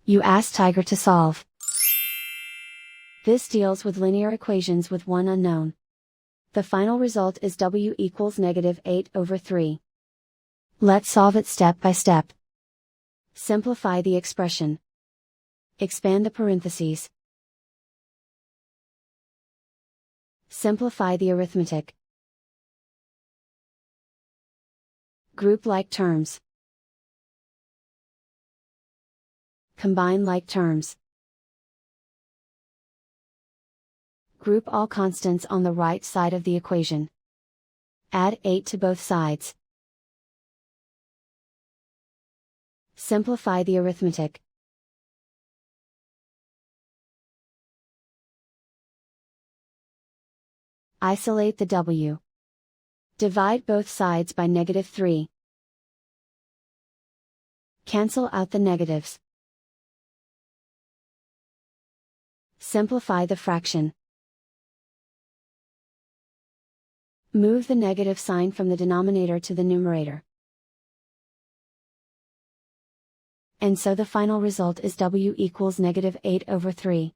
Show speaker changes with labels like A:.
A: You ask Tiger to solve. This deals with linear equations with one unknown. The final result is w equals -8/3. Let's solve it step by step. Simplify the expression. Expand the parentheses. Simplify the arithmetic. Group like terms. Combine like terms. Group all constants on the right side of the equation. Add 8 to both sides. Simplify the arithmetic. Isolate the w. Divide both sides by -3. Cancel out the negatives. Simplify the fraction. Move the negative sign from the denominator to the numerator. And so the final result is w equals -8/3.